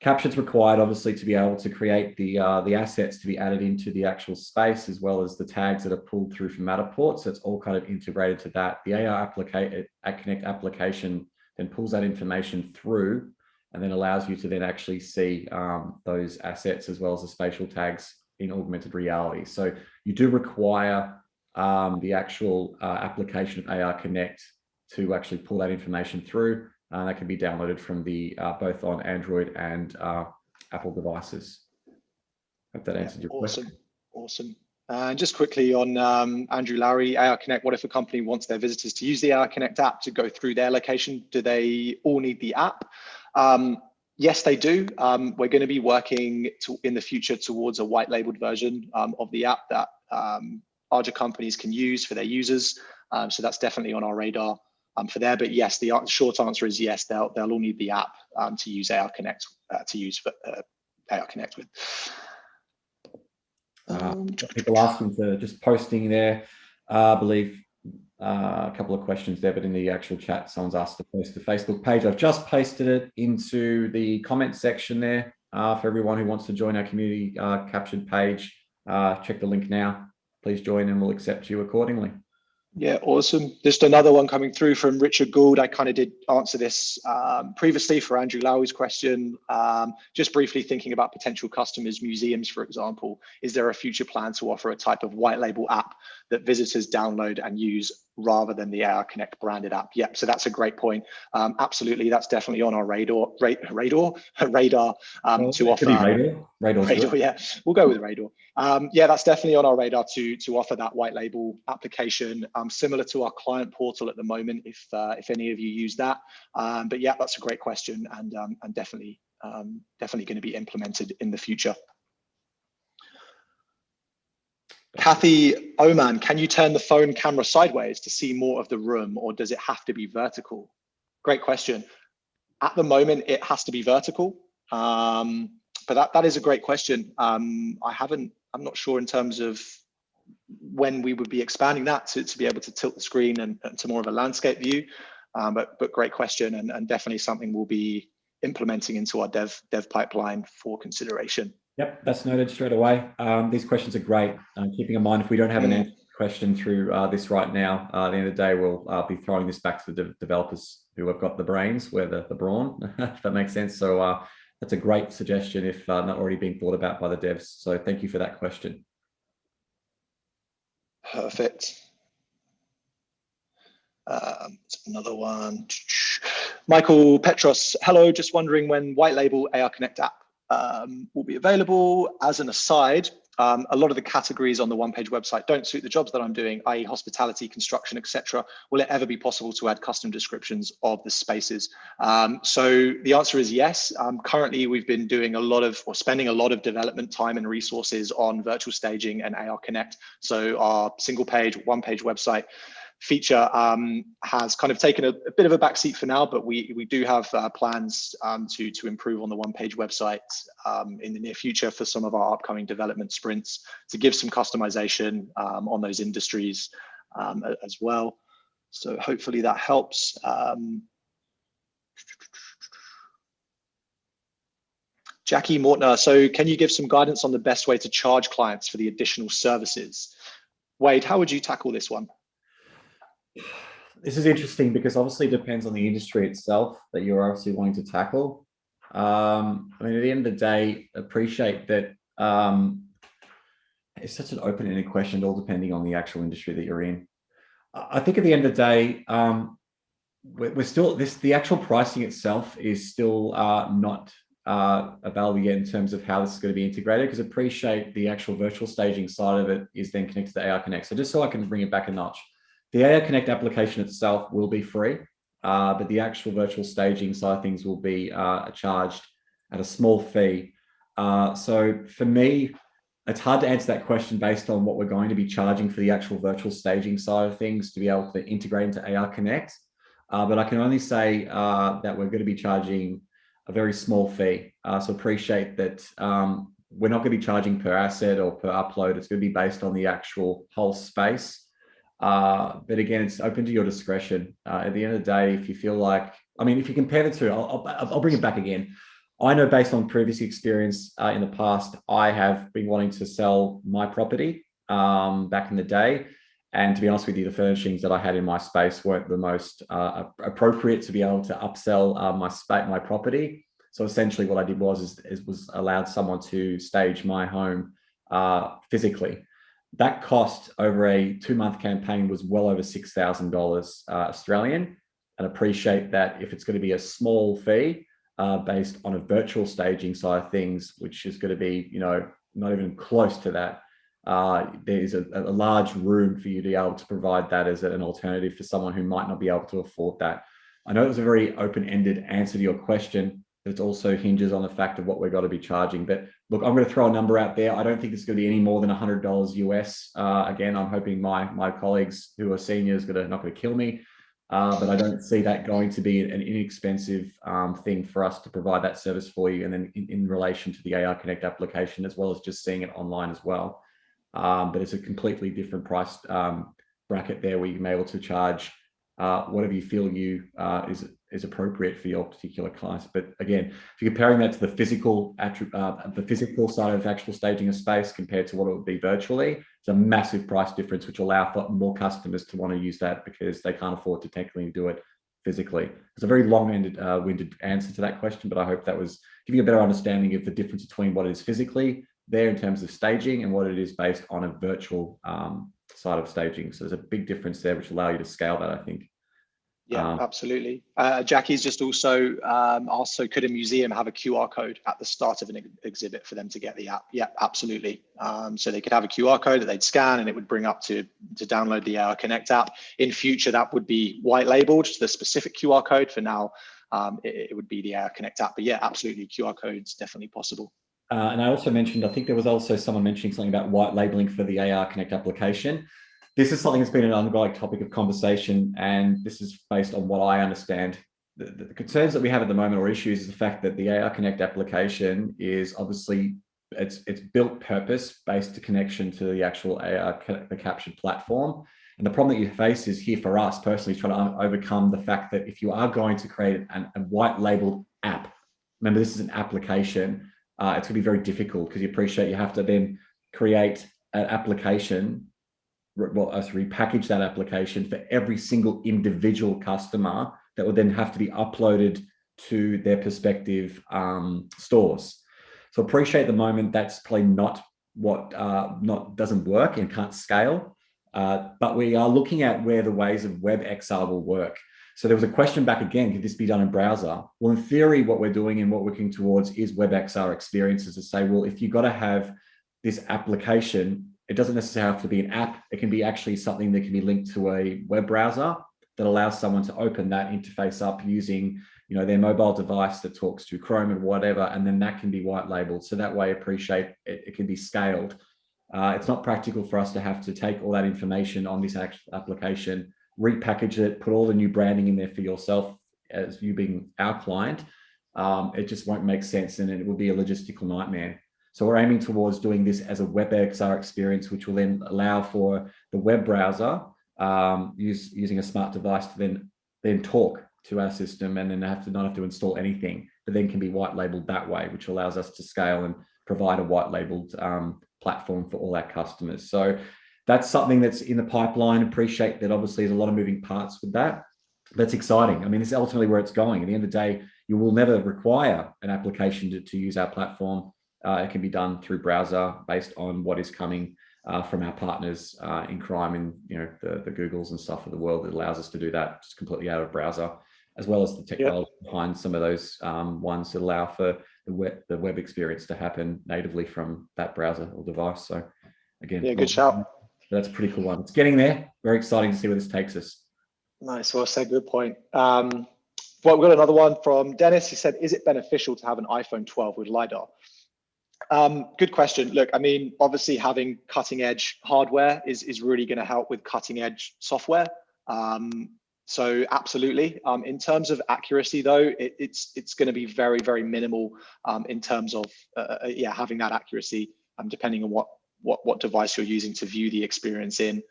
Capture's required, obviously, to be able to create the assets to be added into the actual space, as well as the tags that are pulled through from Matterport. So it's all kind of integrated to that. The ARConnect application then pulls that information through and then allows you to then actually see those assets as well as the spatial tags in augmented reality. So you do require the actual application of ARConnect to actually pull that information through. That can be downloaded from the both on Android and Apple devices. Hope that answered your question. Awesome. And just quickly on Andrew Lowry, ARConnect, what if a company wants their visitors to use the ARConnect app to go through their location? Do they all need the app? Yes, they do. We're going to be working in the future towards a white labeled version of the app that larger companies can use for their users. So that's definitely on our radar for there. But yes, the short answer is yes, they'll all need the app to use ARConnect ARConnect with. People asking to just posting there. I believe a couple of questions there, but in the actual chat, someone's asked to post the Facebook page. I've just pasted it into the comment section there for everyone who wants to join our community captured page. Check the link now. Please join and we'll accept you accordingly. Yeah, awesome. Just another one coming through from Richard Gould. I kind of did answer this previously for Andrew Lowry's question. Just briefly thinking about potential customers, museums, for example. Is there a future plan to offer a type of white label app that visitors download and use rather than the ARConnect branded app? Yep, so that's a great point. Absolutely, that's definitely on our radar to offer. Radar, yeah, we'll go with radar. Yeah, that's definitely on our radar to offer that white label application, similar to our client portal at the moment, if any of you use that. But yeah, that's a great question, and definitely going to be implemented in the future. Kathy Oman, can you turn the phone camera sideways to see more of the room, or does it have to be vertical? Great question. At the moment, it has to be vertical, but that is a great question. I'm not sure in terms of when we would be expanding that to be able to tilt the screen and to more of a landscape view, but great question, and definitely something we'll be implementing into our dev pipeline for consideration. Yep, that's noted straight away. These questions are great. Keeping in mind, if we don't have an answer question through this right now, at the end of the day, we'll be throwing this back to the developers who have got the brains, where the brawn, if that makes sense. So that's a great suggestion if not already being thought about by the devs. So thank you for that question. Perfect. Another one. Michael Petros, hello, just wondering when white label ARConnect app will be available. As an aside, a lot of the categories on the one-page website don't suit the jobs that I'm doing, i.e. hospitality, construction, etc. Will it ever be possible to add custom descriptions of the spaces? So the answer is yes. Currently, we've been doing spending a lot of development time and resources on virtual staging and ARConnect. So our single page, one-page website feature has kind of taken a bit of a backseat for now, but we do have plans to improve on the one-page website in the near future for some of our upcoming development sprints to give some customization on those industries as well. So hopefully that helps. Jackie Mortner, so can you give some guidance on the best way to charge clients for the additional services? Wade, how would you tackle this one? This is interesting because obviously it depends on the industry itself that you're obviously wanting to tackle. I mean, at the end of the day, appreciate that it's such an open-ended question, all depending on the actual industry that you're in. I think at the end of the day, we're still, the actual pricing itself is still not available yet in terms of how this is going to be integrated, because appreciate the actual virtual staging side of it is then connected to ARConnect. So just so I can bring it back a notch, the ARConnect application itself will be free, but the actual virtual staging side of things will be charged at a small fee. So for me, it's hard to answer that question based on what we're going to be charging for the actual virtual staging side of things to be able to integrate into ARConnect. But I can only say that we're going to be charging a very small fee. So appreciate that we're not going to be charging per asset or per upload. It's going to be based on the actual whole space. But again, it's open to your discretion. At the end of the day, if you feel like, I mean, if you compare the two, I'll bring it back again. I know based on previous experience in the past, I have been wanting to sell my property back in the day. And to be honest with you, the furnishings that I had in my space weren't the most appropriate to be able to upsell my property. So essentially what I did was allowed someone to stage my home physically. That cost over a 2-month campaign was well over $6,000 Australian, and appreciate that if it's going to be a small fee based on a virtual staging side of things, which is going to be, not even close to that, there's a large room for you to be able to provide that as an alternative for someone who might not be able to afford that. I know it was a very open-ended answer to your question, but it also hinges on the fact of what we're going to be charging. But look, I'm going to throw a number out there. I don't think it's going to be any more than $100 US. Again, I'm hoping my colleagues who are seniors not going to kill me, but I don't see that going to be an inexpensive thing for us to provide that service for you. And then in relation to the ARConnect application, as well as just seeing it online as well. But it's a completely different price bracket there, where you can be able to charge whatever you feel is appropriate for your particular clients. But again, if you're comparing that to the physical side of actual staging a space compared to what it would be virtually, it's a massive price difference, which allow for more customers to want to use that because they can't afford to technically do it physically. It's a very long-winded answer to that question, but I hope that was giving you a better understanding of the difference between what is physically there in terms of staging and what it is based on a virtual side of staging. So there's a big difference there, which allow you to scale that, I think. Yeah, absolutely. Jackie's just also could a museum have a QR code at the start of an exhibit for them to get the app? Yeah, absolutely. So they could have a QR code that they'd scan and it would bring up to download the ARConnect app. In future, that would be white labeled to the specific QR code. For now, it would be the ARConnect app. But yeah, absolutely, QR codes definitely possible. And I also mentioned, I think there was also someone mentioning something about white labeling for the ARConnect application. This is something that's been an ongoing topic of conversation, and this is based on what I understand. The concerns that we have at the moment, or issues, is the fact that the ARConnect application is obviously, it's built purpose based to connection to the actual the captured platform. And the problem that you face is here for us personally, trying to overcome the fact that if you are going to create a white labeled app, remember this is an application, it's going to be very difficult because you appreciate you have to then create an application, repackage that application for every single individual customer that would then have to be uploaded to their respective stores. So appreciate the moment that's probably not what doesn't work and can't scale, but we are looking at where the ways of WebXR will work. So there was a question back again, could this be done in browser? Well, in theory, what we're doing and what we're working towards is WebXR experiences to say, well, if you've got to have this application, it doesn't necessarily have to be an app. It can be actually something that can be linked to a web browser that allows someone to open that interface up using, you know, their mobile device that talks to Chrome and whatever, and then that can be white labeled. So that way, appreciate it can be scaled. It's not practical for us to have to take all that information on this application, repackage it, put all the new branding in there for yourself as you being our client. It just won't make sense, and it will be a logistical nightmare. So we're aiming towards doing this as a WebXR experience, which will then allow for the web browser using a smart device to then talk to our system, and then not have to install anything, but then can be white labeled that way, which allows us to scale and provide a white labeled platform for all our customers. So that's something that's in the pipeline. Appreciate that obviously there's a lot of moving parts with that. That's exciting. I mean, this is ultimately where it's going. At the end of the day, you will never require an application to use our platform. It can be done through browser based on what is coming from our partners in crime, and you know, the Googles and stuff of the world that allows us to do that just completely out of browser, as well as the technology behind some of those ones that allow for the web experience to happen natively from that browser or device. So again, yeah, good shout. That's a pretty cool one. It's getting there. Very exciting to see where this takes us. Nice. Well said. Good point. Well, we've got another one from Dennis. He said, is it beneficial to have an iPhone 12 with LiDAR? Good question. Look, I mean, obviously having cutting edge hardware is really going to help with cutting edge software. So absolutely. In terms of accuracy though, it's going to be very, very minimal in terms of having that accuracy, depending on what device you're using to view the experience in.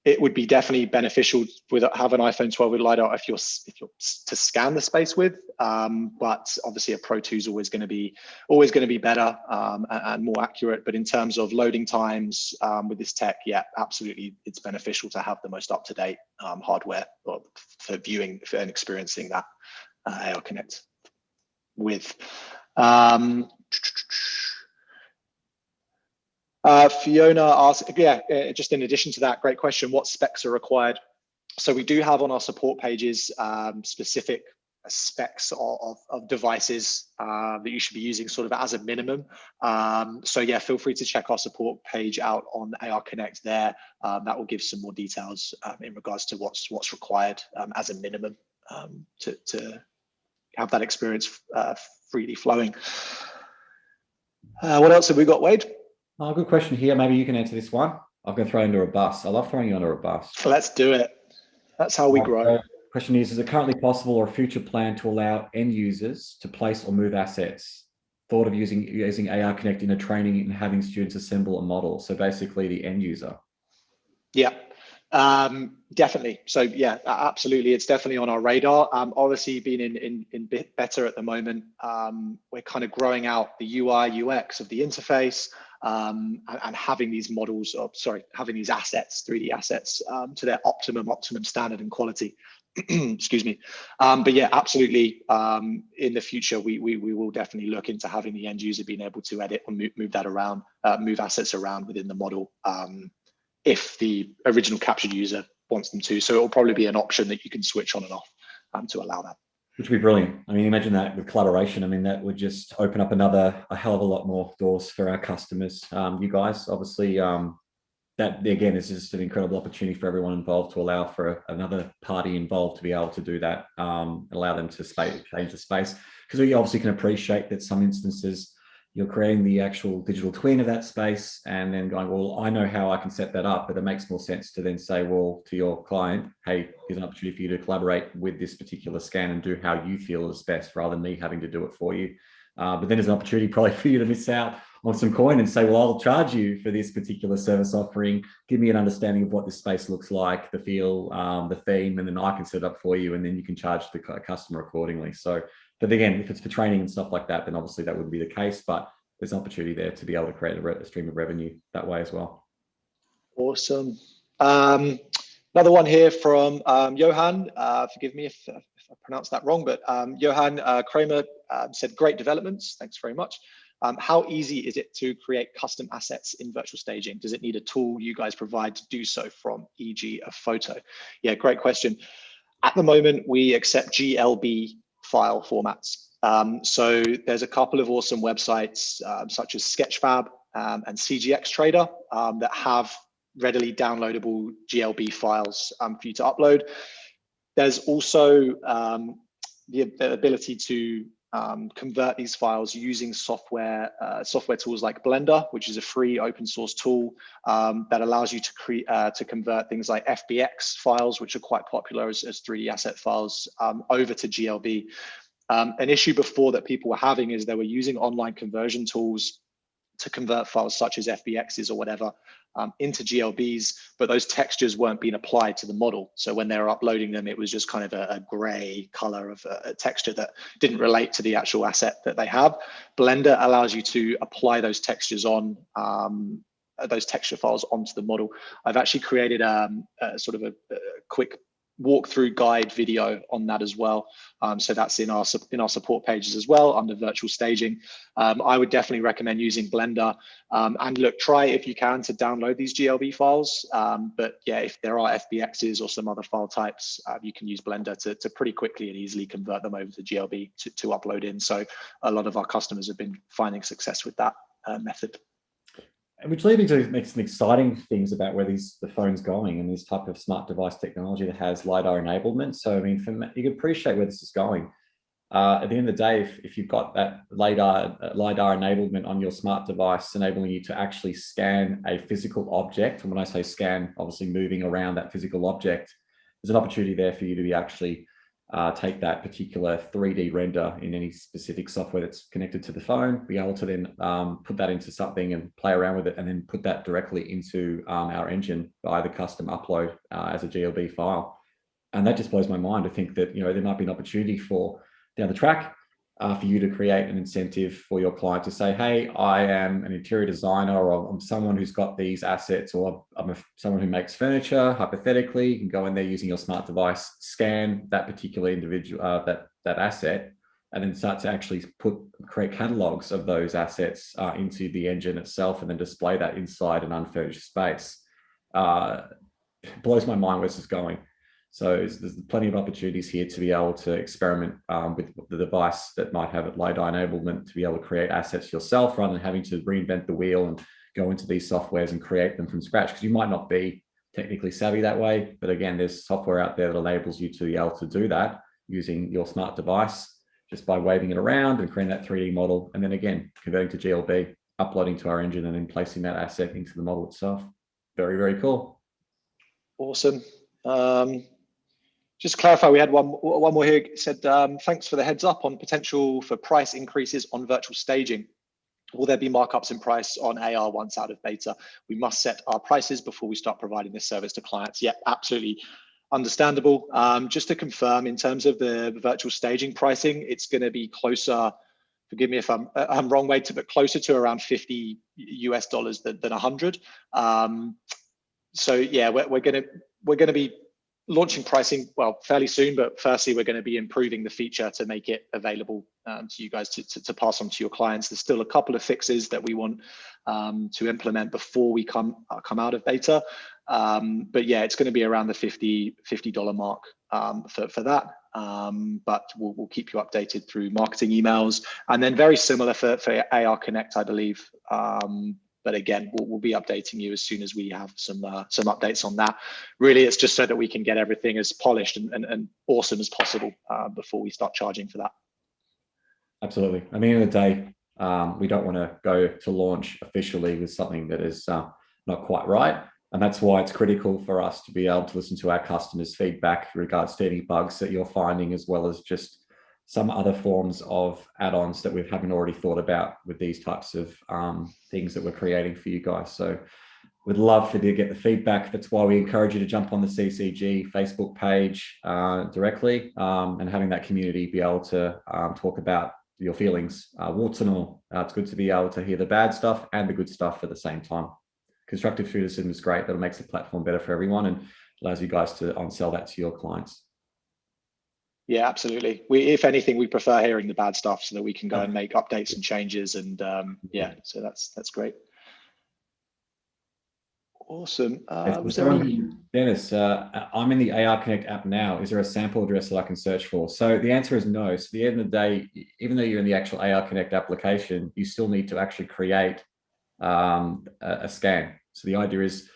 It would be definitely beneficial with have an iPhone 12 with LiDAR if you're to scan the space with, but obviously a Pro 2 is always going to be better and more accurate. But in terms of loading times with this tech, yeah, absolutely, it's beneficial to have the most up-to-date hardware for viewing and experiencing that ARConnect with. Fiona asked, just in addition to that, great question, what specs are required? So we do have on our support pages specific specs of devices that you should be using sort of as a minimum. So yeah, feel free to check our support page out on ARConnect there. That will give some more details in regards to what's required as a minimum to have that experience freely flowing. What else have we got, Wade? Oh, good question here. Maybe you can answer this one. I'm going to throw you under a bus. I love throwing you under a bus. Let's do it. That's how we grow. Question is it currently possible or a future plan to allow end users to place or move assets? Thought of using ARConnect in a training and having students assemble a model. So basically the end user. Yeah, definitely. So yeah, absolutely. It's definitely on our radar. Obviously being in beta at the moment, we're kind of growing out the UI, UX of the interface. And having these models, having these assets, 3D assets, to their optimum standard and quality. Excuse me. But yeah, absolutely. In the future, we will definitely look into having the end user being able to edit or move that around, move assets around within the model, if the original captured user wants them to. So it will probably be an option that you can switch on and off to allow that. Which would be brilliant. I mean, imagine that with collaboration. I mean, that would just open up a hell of a lot more doors for our customers. You guys, obviously, that again is just an incredible opportunity for everyone involved to allow for another party involved to be able to do that, allow them to change the space. Because we obviously can appreciate that some instances you're creating the actual digital twin of that space and then going, well, I know how I can set that up, but it makes more sense to then say, well, to your client, hey, here's an opportunity for you to collaborate with this particular scan and do how you feel is best rather than me having to do it for you. But then there's an opportunity probably for you to miss out on some coin and say, well, I'll charge you for this particular service offering. Give me an understanding of what this space looks like, the feel, the theme, and then I can set it up for you, and then you can charge the customer accordingly. So, but again, if it's for training and stuff like that, then obviously that wouldn't be the case, but there's an opportunity there to be able to create a stream of revenue that way as well. Awesome. Another one here from Johan. Forgive me if I pronounced that wrong, but Johan Kramer said, great developments. Thanks very much. How easy is it to create custom assets in virtual staging? Does it need a tool you guys provide to do so from, e.g. a photo? Yeah, great question. At the moment, we accept GLB file formats. So there's a couple of awesome websites such as Sketchfab and CGX Trader that have readily downloadable GLB files for you to upload. There's also the ability to convert these files using software tools like Blender, which is a free open source tool that allows you to convert things like FBX files, which are quite popular as 3D asset files, over to GLB. An issue before that people were having is they were using online conversion tools to convert files such as FBXs or whatever into GLBs, but those textures weren't being applied to the model. So when they were uploading them, it was just kind of a gray color of a texture that didn't relate to the actual asset that they have. Blender allows you to apply those textures on those texture files onto the model. I've actually created a sort of a quick walkthrough guide video on that as well. So that's in our support pages as well under virtual staging. I would definitely recommend using Blender, and look, try if you can to download these GLB files. But yeah, if there are FBXs or some other file types, you can use Blender to pretty quickly and easily convert them over to GLB to upload in. So a lot of our customers have been finding success with that method. Which leads me to make some exciting things about where the phone's going and this type of smart device technology that has LiDAR enablement. So, I mean, you can appreciate where this is going. At the end of the day, if you've got that LiDAR enablement on your smart device, enabling you to actually scan a physical object, and when I say scan, obviously moving around that physical object, there's an opportunity there for you to be actually take that particular 3D render in any specific software that's connected to the phone, be able to then put that into something and play around with it, and then put that directly into our engine via the custom upload as a GLB file. And that just blows my mind to think that, you know, there might be an opportunity for down the track for you to create an incentive for your client to say, hey, I am an interior designer, or I'm someone who's got these assets, or I'm someone who makes furniture, hypothetically. You can go in there using your smart device, scan that particular individual, that asset, and then start to actually create catalogs of those assets into the engine itself, and then display that inside an unfurnished space. It blows my mind where this is going. So there's plenty of opportunities here to be able to experiment with the device that might have LiDAR enablement to be able to create assets yourself, rather than having to reinvent the wheel and go into these softwares and create them from scratch, because you might not be technically savvy that way. But again, there's software out there that enables you to be able to do that using your smart device, just by waving it around and creating that 3D model, and then again, converting to GLB, uploading to our engine, and then placing that asset into the model itself. Very, very cool. Awesome. Just to clarify, we had one more here. It said, thanks for the heads up on potential for price increases on virtual staging. Will there be markups in price on AR once out of beta? We must set our prices before we start providing this service to clients. Yeah, absolutely understandable. Just to confirm, in terms of the virtual staging pricing, it's going to be closer, forgive me if I'm wrong, Wade, but closer to around $50 US than 100. So yeah, we're going to be launching pricing, well, fairly soon, but firstly, we're going to be improving the feature to make it available to you guys to pass on to your clients. There's still a couple of fixes that we want to implement before we come out of beta. But yeah, it's going to be around the $50 mark for that. But we'll keep you updated through marketing emails, and then very similar for ARConnect, I believe. But again, we'll be updating you as soon as we have some updates on that. Really, it's just so that we can get everything as polished and awesome as possible before we start charging for that. Absolutely. At the end of the day, we don't want to go to launch officially with something that is not quite right. And that's why it's critical for us to be able to listen to our customers' feedback in regards to any bugs that you're finding, as well as just some other forms of add-ons that we haven't already thought about with these types of things that we're creating for you guys. So we'd love for you to get the feedback. That's why we encourage you to jump on the CCG Facebook page directly, and having that community be able to talk about your feelings, warts and all. It's good to be able to hear the bad stuff and the good stuff at the same time. Constructive criticism is great. That makes the platform better for everyone and allows you guys to on-sell that to your clients. Yeah, absolutely. If anything, we prefer hearing the bad stuff so that we can go and make updates and changes. And yeah, so that's great. Awesome. Was there any... Dennis, I'm in the ARConnect app now. Is there a sample address that I can search for? So the answer is no. So at the end of the day, even though you're in the actual ARConnect application, you still need to actually create a scan. So the idea is,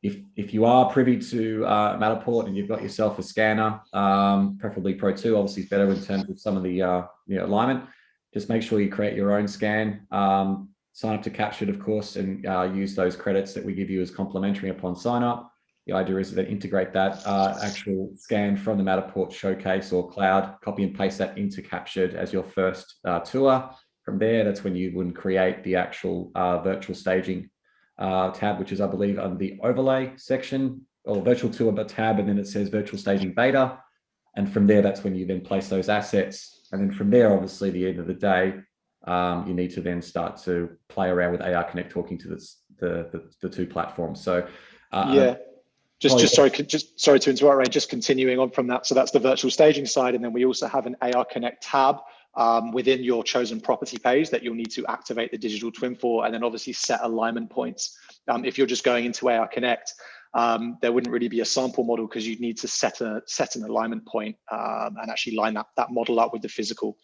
if you are privy to Matterport and you've got yourself a scanner, preferably Pro 2, obviously is better in terms of some of the alignment. Just make sure you create your own scan. Sign up to Captured, of course, and use those credits that we give you as complimentary upon sign up. The idea is to integrate that actual scan from the Matterport showcase or cloud, copy and paste that into Captured as your first tour. From there, that's when you would create the actual virtual staging tab, which is, I believe, under the overlay section, or virtual tour tab, and then it says virtual staging beta. And from there, that's when you then place those assets. And then from there, obviously, at the end of the day, you need to then start to play around with ARConnect, talking to the two platforms. So yeah. Just sorry to interrupt, Ray. Just continuing on from that. So that's the virtual staging side, and then we also have an ARConnect tab within your chosen property page that you'll need to activate the digital twin for, and then obviously set alignment points. If you're just going into ARConnect, there wouldn't really be a sample model because you'd need to set an alignment point and actually line that model up with the physical.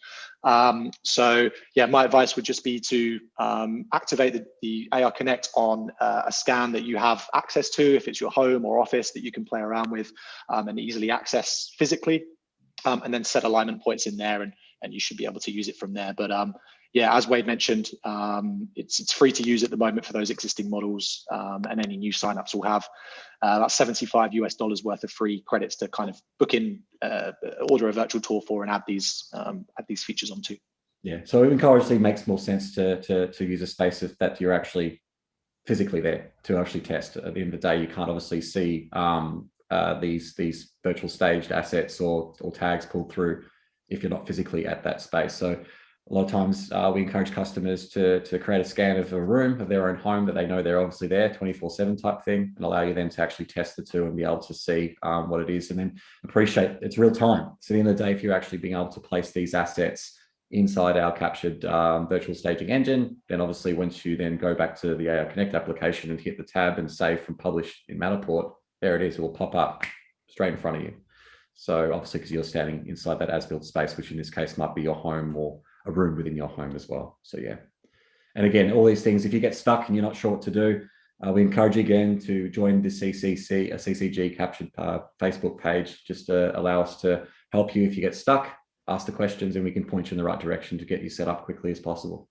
So yeah, my advice would just be to activate the ARConnect on a scan that you have access to, if it's your home or office that you can play around with and easily access physically, and then set alignment points in there, and you should be able to use it from there. But yeah, as Wade mentioned, it's free to use at the moment for those existing models, and any new signups will have about $75 worth of free credits to kind of book in, order a virtual tour for, and add these features onto. Yeah, so it encouragingly makes more sense to use a space that you're actually physically there to actually test. At the end of the day, you can't obviously see these virtual staged assets or tags pulled through if you're not physically at that space. So a lot of times we encourage customers to create a scan of a room of their own home that they know they're obviously there 24/7 type thing, and allow you then to actually test the two and be able to see what it is, and then appreciate it's real time. So at the end of the day, if you're actually being able to place these assets inside our Captured virtual staging engine, then obviously once you then go back to the ARConnect application and hit the tab and save from publish in Matterport, there it is, it will pop up straight in front of you. So obviously, because you're standing inside that as-built space, which in this case might be your home or a room within your home as well. So yeah. And again, all these things, if you get stuck and you're not sure what to do, we encourage you again to join the CCG Captured Facebook page, just to allow us to help you if you get stuck, ask the questions, and we can point you in the right direction to get you set up quickly as possible.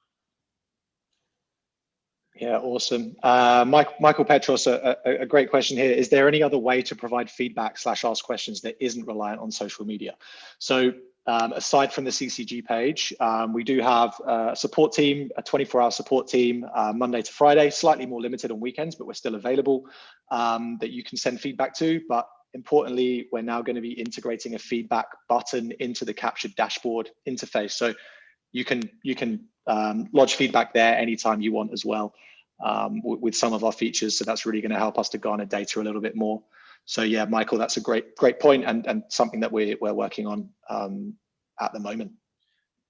Yeah, awesome. Michael Petros, a great question here. Is there any other way to provide feedback / ask questions that isn't reliant on social media? So aside from the CCG page, we do have a support team, a 24-hour support team, Monday to Friday, slightly more limited on weekends, but we're still available, that you can send feedback to. But importantly, we're now going to be integrating a feedback button into the Captured dashboard interface. So you can lodge feedback there anytime you want as well, with some of our features. So that's really going to help us to garner data a little bit more. So yeah, Michael, that's a great point, and something that we're working on at the moment.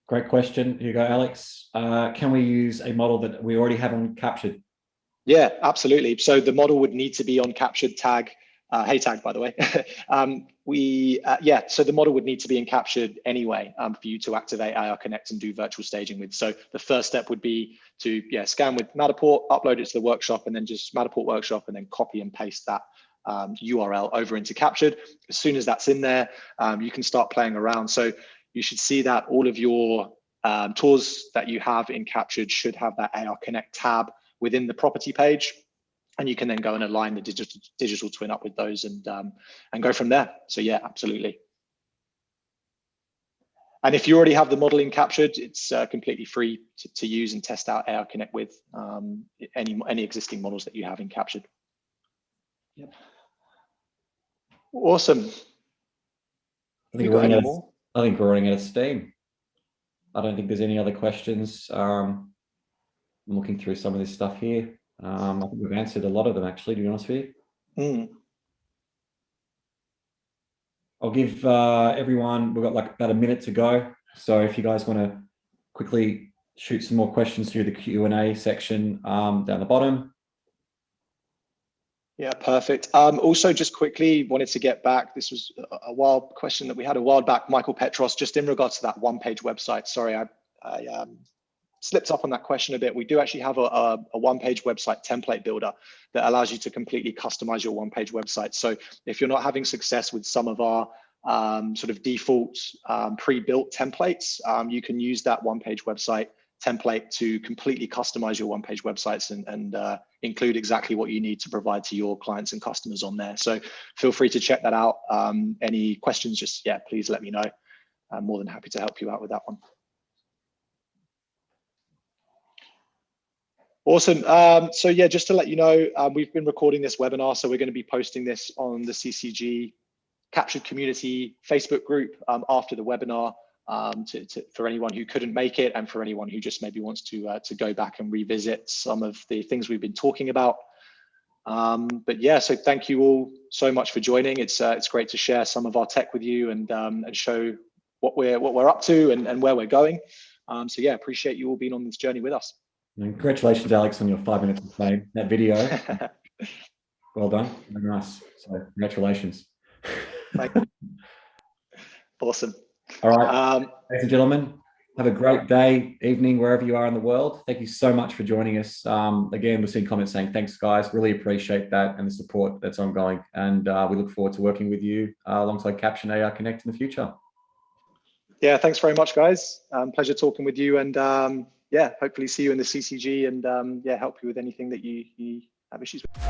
Great question. Here you go, Alex. Can we use a model that we already have on Captured? Yeah, absolutely. So the model would need to be on Captured tag. Hey tag, by the way. So the model would need to be in Captured anyway, for you to activate ARConnect and do virtual staging with. So the first step would be to scan with Matterport, upload it to the workshop, and then just Matterport workshop, and then copy and paste that URL over into Captured. As soon as that's in there, you can start playing around. So you should see that all of your tours that you have in Captured should have that ARConnect tab within the property page. And you can then go and align the digital twin up with those and go from there. So yeah, absolutely. And if you already have the modeling Captured, it's completely free to use and test out ARConnect with any existing models that you have in Captured. Yep. Awesome. I think we're running out of steam. I don't think there's any other questions. I'm looking through some of this stuff here. I think we've answered a lot of them, actually, to be honest with you. I'll give everyone, we've got like about a minute to go. So if you guys want to quickly shoot some more questions through the Q&A section down the bottom. Yeah, perfect. Also, just quickly wanted to get back. This was a wild question that we had a while back, Michael Petros, just in regards to that one-page website. Sorry, I slipped up on that question a bit. We do actually have a one-page website template builder that allows you to completely customize your one-page website. So if you're not having success with some of our sort of default pre-built templates, you can use that one-page website template to completely customize your one-page websites and include exactly what you need to provide to your clients and customers on there. So feel free to check that out. Any questions, just, yeah, please let me know. I'm more than happy to help you out with that one. Awesome. So yeah, just to let you know, we've been recording this webinar, so we're going to be posting this on the CCG Captured Community Facebook group after the webinar for anyone who couldn't make it, and for anyone who just maybe wants to go back and revisit some of the things we've been talking about. But yeah, so thank you all so much for joining. It's great to share some of our tech with you and show what we're up to and where we're going. So yeah, appreciate you all being on this journey with us. And congratulations, Alex, on your 5 minutes of fame. That video, well done, very nice. So congratulations. Awesome. All right, ladies and gentlemen, have a great day, evening, wherever you are in the world. Thank you so much for joining us. Again, we're seeing comments saying thanks, guys. Really appreciate that and the support that's ongoing. And we look forward to working with you alongside Capture and ARConnect in the future. Yeah, thanks very much, guys. Pleasure talking with you. And yeah, hopefully see you in the CCG and yeah, help you with anything that you have issues with.